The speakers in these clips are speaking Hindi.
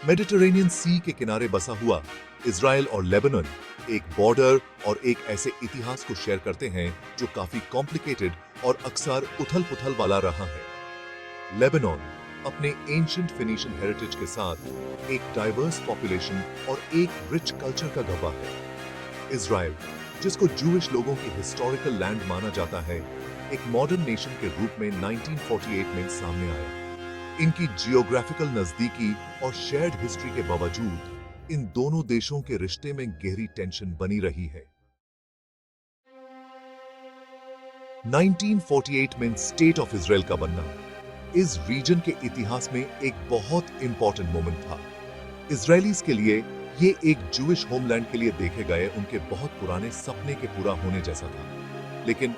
मेडिटरेनियन सी के किनारे बसा हुआ इजराइल और लेबनान एक बॉर्डर और एक ऐसे इतिहास को शेयर करते हैं जो काफी कॉम्प्लिकेटेड और अक्सर उथल-पुथल वाला रहा है। लेबनान अपने एंशिएंट फिनिशियन हेरिटेज के साथ एक डाइवर्स पॉपुलेशन और एक रिच कल्चर का गवाह है। इजराइल, जिसको जूइश लोगों की हिस्टोरिकल लैंड माना जाता है, एक मॉडर्न नेशन के रूप में 1948 में सामने आया। इनकी जियोग्राफिकल नजदीकी और शेयर्ड हिस्ट्री के बावजूद इन दोनों देशों के रिश्ते में गहरी टेंशन बनी रही है। 1948 में स्टेट ऑफ इजराइल का बनना इस रीजन के इतिहास में एक बहुत इंपॉर्टेंट मोमेंट था। इजरायलीज के लिए ये एक जूइश होमलैंड के लिए देखे गए उनके बहुत पुराने सपने के पूरा होने जैसा था, लेकिन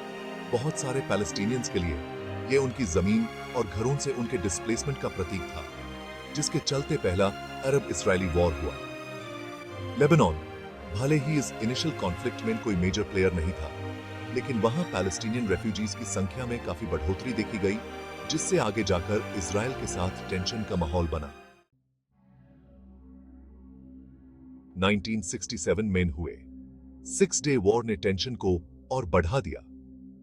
बहुत सारे पैलेस्टीनियंस के लिए ये उनकी जमीन और घरों से उनके डिस्प्लेसमेंट का प्रतीक था, जिसके चलते पहला अरब इजरायली वॉर हुआ। लेबनान भले ही इस इनिशियल कॉन्फ्लिक्ट में कोई मेजर प्लेयर नहीं था, लेकिन वहां पैलेस्टीनियन रेफ्यूजीज की संख्या में काफी बढ़ोतरी देखी गई, जिससे आगे जाकर इजराइल के साथ टेंशन का माहौल बना। 1967 में हुए सिक्स डे वॉर ने टेंशन को और बढ़ा दिया,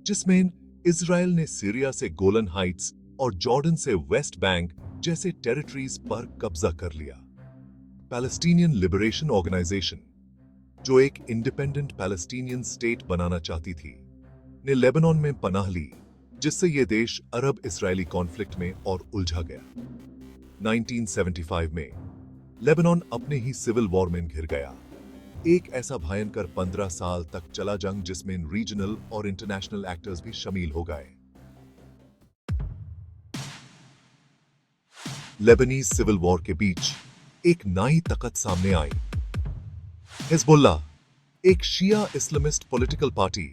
जिसमें इजराइल ने सीरिया से गोलन हाइट्स और जॉर्डन से वेस्ट बैंक जैसे टेरिटरीज पर कब्जा कर लिया। पैलेस्टीनियन लिबरेशन ऑर्गेनाइजेशन, जो एक इंडिपेंडेंट पैलेस्टीनियन स्टेट बनाना चाहती थी, ने लेबनान में पनाह ली, जिससे यह देश अरब इजरायली कॉन्फ्लिक्ट में और उलझा गया। 1975 में लेबनान अपने ही सिविल वॉर में घिर गया, एक ऐसा भयंकर 15 साल तक चला जंग जिसमें रीजनल और इंटरनेशनल एक्टर्स भी शामिल हो गए। लेबनीज सिविल वॉर के बीच एक नई ताकत सामने आई। हिजबुल्लाह, एक शिया इस्लामिस्ट पॉलिटिकल पार्टी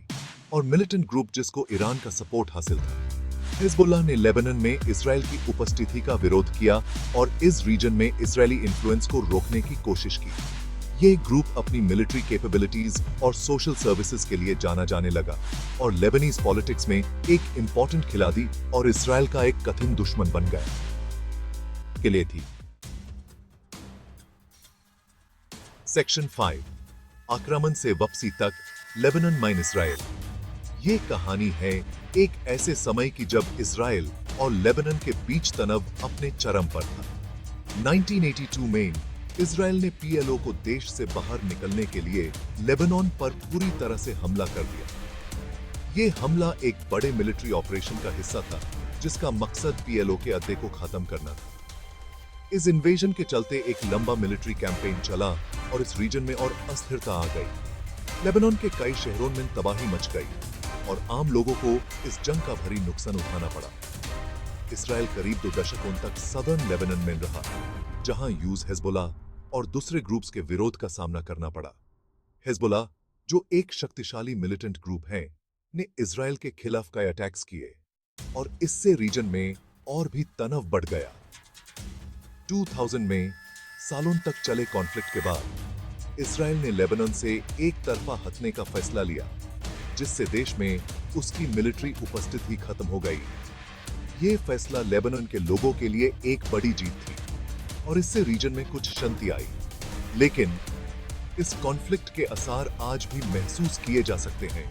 और मिलिटेंट ग्रुप जिसको ईरान का सपोर्ट हासिल था। हिजबुल्लाह ने लेबनान में इजराइल की उपस्थिति का विरोध किया और इस रीजन में इजरायली इन्फ्लुएंस को रोकने की कोशिश की। ये ग्रुप अपनी मिलिट्री कैपेबिलिटीज और सोशल सर्विसेज के लिए जाना जाने लगा और लेबनीज पॉलिटिक्स में एक इंपॉर्टेंट खिलाड़ी और इजराइल का एक कठिन दुश्मन बन गया। के लिए थी सेक्शन 5, आक्रमण से वापसी तक लेबनान माइन इजराइल। ये कहानी है एक ऐसे समय की जब इजराइल और लेबनान के बीच तनाव अपने चरम पर था। 1982 में इजराइल ने पीएलओ को देश से बाहर निकलने के लिए लेबनान पर पूरी तरह से हमला कर दिया। ये हमला एक बड़े मिलिट्री ऑपरेशन का हिस्सा था, जिसका मकसद पीएलओ के अड्डे को खत्म करना था। इस इन्वेजन के चलते एक लंबा मिलिट्री कैंपेन चला और इस रीजन में और अस्थिरता आ गई। लेबनान के कई शहरों में तबाही मच गई और आम लोगों को इस जंग का भारी नुकसान उठाना पड़ा। इजराइल करीब 2 दशकों तक सदर्न लेबनान में रहा, जहां यूज हिजबुल्लाह और दूसरे ग्रुप्स के विरोध का सामना करना पड़ा। हिजबुल्लाह, जो एक शक्तिशाली मिलिटेंट ग्रुप है, ने इजराइल के खिलाफ कई अटैक्स किए और इससे रीजन में और भी तनाव बढ़ गया। 2000 में सालों तक चले कॉन्फ्लिक्ट के बाद इजराइल ने लेबनान से एक तरफा हटने का फैसला लिया, जिससे देश में उसकी मिलिट्री उपस्थिति खत्म हो गई। ये फैसला लेबनान के लोगों के लिए एक बड़ी जीत थी और इससे रीजन में कुछ शांति आई, लेकिन इस कॉन्फ्लिक्ट के असर आज भी महसूस किए जा सकते हैं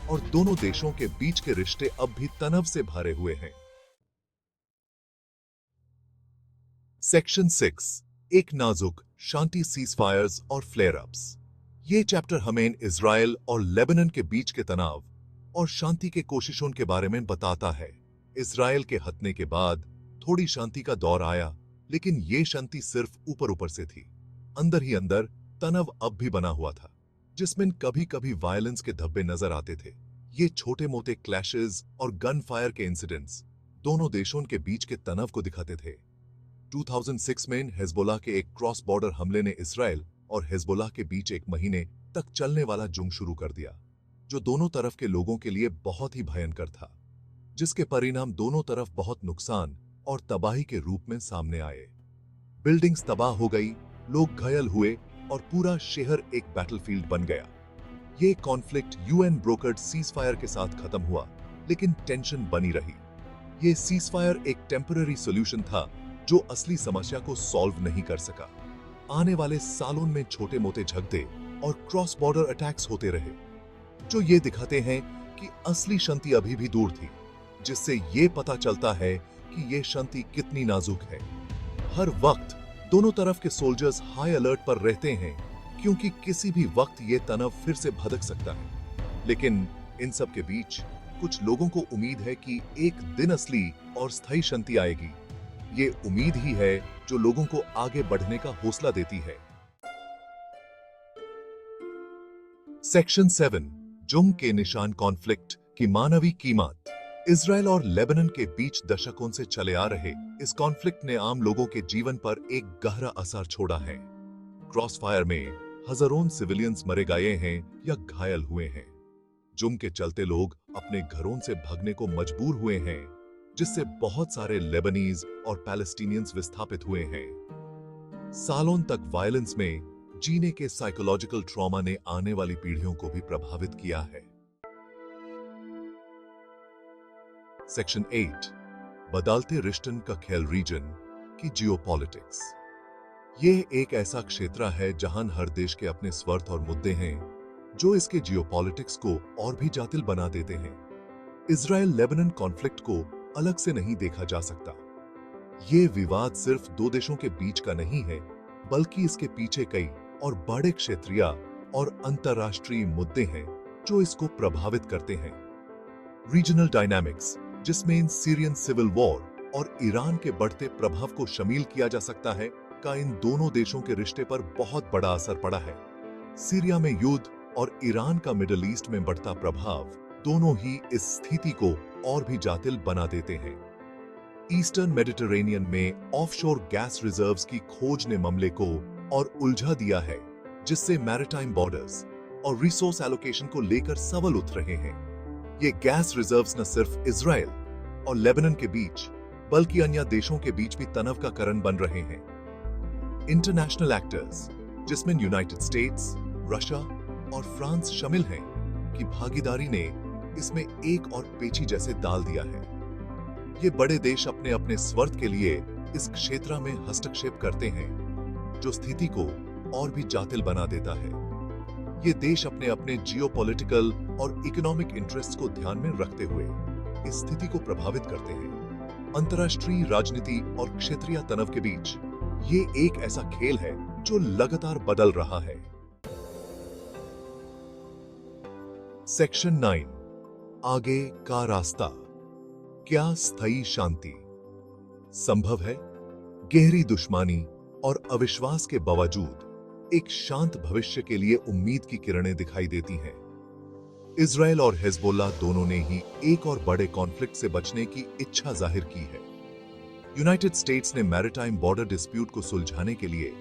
और दोनों देशों के बीच के रिश्ते अब भी तनाव से भरे हुए हैं। सेक्शन 6, एक नाजुक शांति सीजफायर्स और फ्लेयर अप्स। ये चैप्टर हमें इजराइल और लेबनान के बीच के तनाव और शांति के कोशिशों के बारे में बताता है। इजराइल के हटने के बाद थोड़ी शांति का दौर आया, लेकिन ये शांति सिर्फ ऊपर ऊपर से थी। अंदर ही अंदर तनाव अब भी बना हुआ था, जिसमें कभी कभी वायलेंस के धब्बे नजर आते थे। ये छोटे मोटे क्लैशेस और गन फायर के इंसिडेंट्स दोनों देशों के बीच के तनाव को दिखाते थे। 2006 में हिजबुल्लाह के एक क्रॉस बॉर्डर हमले ने इजराइल और हिजबुल्लाह के बीच एक महीने तक चलने वाला जंग शुरू कर दिया, जो दोनों तरफ के लोगों के लिए बहुत ही भयंकर था, जिसके परिणाम दोनों तरफ बहुत नुकसान और तबाही के रूप में सामने आए। बिल्डिंग्स तबाह हो गई, लोग घायल हुए और पूरा शहर एक बैटलफील्ड बन गया। ये कॉन्फ्लिक्ट यूएन ब्रोकर्ड सीजफायर के साथ खत्म हुआ, लेकिन टेंशन बनी रही। ये सीजफायर एक टेम्पररी सॉल्यूशन था, जो असली समस्या को सॉल्व नहीं कर सका। आने वाले सालों में छोटे मोटे झगड़े और क्रॉस बॉर्डर अटैक्स होते रहे, जो ये दिखाते हैं कि असली शांति अभी भी दूर थी, जिससे ये पता चलता है कि ये शांति कितनी नाजुक है। हर वक्त दोनों तरफ के सोल्जर्स हाई अलर्ट पर रहते हैं, क्योंकि किसी भी वक्त ये तनाव फिर से भड़क सकता है। लेकिन इन सब के बीच कुछ लोगों को उम्मीद है कि एक दिन असली और स्थायी शांति आएगी। ये उम्मीद ही है जो लोगों को आगे बढ़ने का हौसला देती है। सेक्शन 7, जुंग के निशान कॉन्फ्लिक्ट की मानवीय कीमत। इजराइल और लेबनान के बीच दशकों से चले आ रहे इस कॉन्फ्लिक्ट ने आम लोगों के जीवन पर एक गहरा असर छोड़ा है। क्रॉसफायर में हजारों सिविलियंस मरे गए हैं या घायल हुए हैं। जुंग के चलते लोग अपने घरों से भागने को मजबूर हुए हैं, जिससे बहुत सारे लेबनीज और पैलेस्टीनियंस विस्थापित हुए हैं। सालों तक वायलेंस में जीने के साइकोलॉजिकल ट्रॉमा ने आने वाली पीढ़ियों को भी प्रभावित किया है। सेक्शन 8, बदलते रिश्तों का खेल रीजन की जियोपॉलिटिक्स। ये एक ऐसा क्षेत्र है जहां हर देश के अपने स्वार्थ और मुद्दे हैं, जो इसके जियोपॉलिटिक्स को और भी जटिल बना देते हैं। इजराइल लेबनान कॉन्फ्लिक्ट को अलग से नहीं देखा जा सकता। ये विवाद सिर्फ दो देशों के बीच का नहीं है, बल्कि इसके पीछे कई और बड़े क्षेत्रीय और अंतर्राष्ट्रीय मुद्दे हैं जो इसको प्रभावित करते हैं। रीजनल डायनामिक्स, जिसमें सीरियन सिविल वॉर और ईरान के बढ़ते प्रभाव को शामिल किया जा सकता है, का इन दोनों देशों के रिश्ते पर बहुत बड़ा असर पड़ा है। सीरिया में युद्ध और ईरान का मिडिल ईस्ट में बढ़ता प्रभाव दोनों ही इस स्थिति को और भी जटिल बना देते हैं। ईस्टर्न मेडिटरेनियन में ऑफशोर गैस रिजर्व्स की खोज ने मामले को और उलझा दिया है, जिससे मैरिटाइम बॉर्डर्स और रिसोर्स एलोकेशन को लेकर सवाल उठ रहे हैं। ये गैस रिजर्व्स न सिर्फ इजराइल और लेबनान के बीच, बल्कि अन्य देशों के बीच भी तनाव का कारण बन रहे हैं। इंटरनेशनल एक्टर्स, जिसमें यूनाइटेड स्टेट्स, रशिया और फ्रांस शामिल हैं, की भागीदारी ने इसमें एक और पेची जैसे डाल दिया है। ये बड़े देश अपने अपने स्वार्थ के लिए इस क्षेत्र में हस्तक्षेप करते हैं, जो स्थिति को और भी जटिल बना देता है। ये देश अपने अपने जियोपॉलिटिकल और इकोनॉमिक इंटरेस्ट को ध्यान में रखते हुए इस स्थिति को प्रभावित करते हैं। अंतर्राष्ट्रीय राजनीति और क्षेत्रीय तनाव के बीच ये एक ऐसा खेल है जो लगातार बदल रहा है। सेक्शन 9, आगे का रास्ता। क्या स्थायी शांति संभव है? गहरी दुश्मनी और अविश्वास के बावजूद एक शांत भविष्य के लिए उम्मीद की किरणें दिखाई देती हैं। इजराइल और हिजबुल्लाह दोनों ने ही एक और बड़े कॉन्फ्लिक्ट से बचने की इच्छा जाहिर की है। यूनाइटेड स्टेट्स ने मैरिटाइम बॉर्डर डिस्प्यूट को सुलझाने के लिए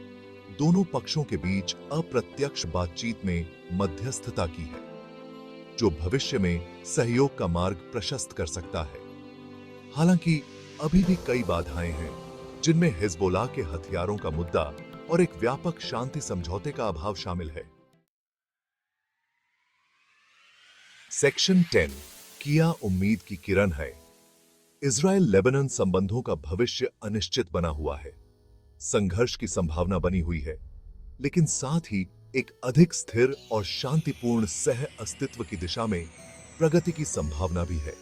दोनों पक्षों के बीच अप्रत्यक्ष बातचीत में मध्यस्थता की है, जो भविष्य में सहयोग का मार्ग प्रशस्त कर सकता है। हालांकि अभी भी कई बाधाएं हैं, जिनमें हिजबुल्लाह के हथियारों का मुद्दा और एक व्यापक शांति समझौते का अभाव शामिल है। सेक्शन 10, किया उम्मीद की किरण है। इजराइल लेबनान संबंधों का भविष्य अनिश्चित बना हुआ है। संघर्ष की संभावना बनी हुई है, लेकिन साथ ही एक अधिक स्थिर और शांतिपूर्ण सह अस्तित्व की दिशा में प्रगति की संभावना भी है।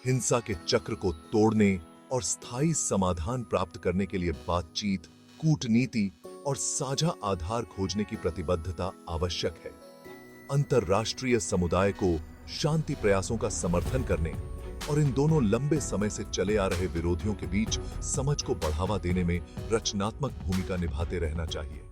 हिंसा के चक्र को तोड़ने और स्थायी समाधान प्राप्त करने के लिए बातचीत, कूटनीति और साझा आधार खोजने की प्रतिबद्धता आवश्यक है। अंतर्राष्ट्रीय समुदाय को शांति प्रयासों का समर्थन करने और इन दोनों लंबे समय से चले आ रहे विरोधियों के बीच समझ को बढ़ावा देने में रचनात्मक भूमिका निभाते रहना चाहिए।